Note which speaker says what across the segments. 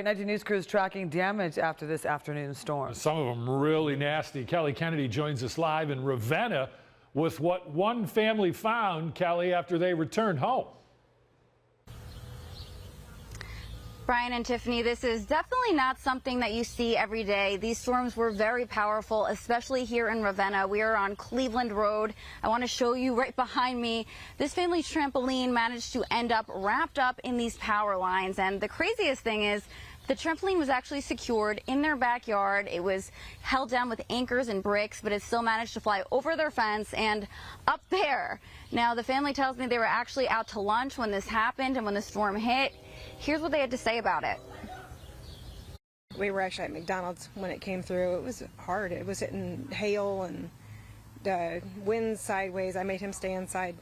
Speaker 1: 19 News crew is tracking damage after this afternoon storm.
Speaker 2: Some of them really nasty. Kelly Kennedy joins us live in Ravenna with what one family found, Kelly, after they returned home.
Speaker 3: Brian and Tiffany, this is definitely not something that you see every day. These storms were very powerful, especially here in Ravenna. We are on Cleveland Road. I want to show you right behind me. This family's trampoline managed to end up wrapped up in these power lines. And the craziest thing is the trampoline was actually secured in their backyard. It was held down with anchors and bricks, but it still managed to fly over their fence and up there. Now, the family tells me they were actually out to lunch when this happened and when the storm hit. Here's what they had to say about it.
Speaker 4: We were actually at McDonald's when it came through. It was hard. It was hitting hail and the wind sideways. I made him stay inside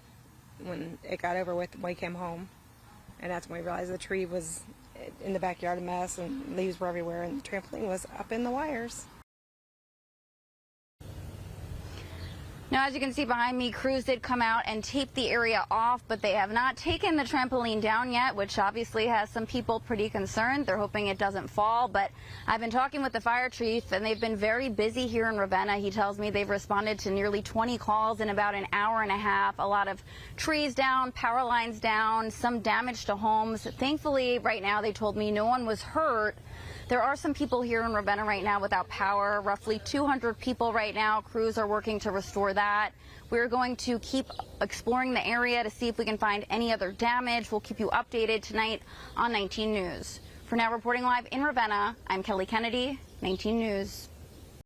Speaker 4: when it got over with when we came home. And that's when we realized the tree was in the backyard a mess and leaves were everywhere and the trampoline was up in the wires.
Speaker 3: Now, as you can see behind me, crews did come out and tape the area off, but they have not taken the trampoline down yet, which obviously has some people pretty concerned. They're hoping it doesn't fall, but I've been talking with the fire chief, and they've been very busy here in Ravenna. He tells me they've responded to nearly 20 calls in about an hour and a half. A lot of trees down, power lines down, some damage to homes. Thankfully, right now, they told me no one was hurt. There are some people here in Ravenna right now without power, roughly 200 people right now. Crews are working to restore that. We're going to keep exploring the area to see if we can find any other damage. We'll keep you updated tonight on 19 News. For now, reporting live in Ravenna, I'm Kelly Kennedy, 19 News.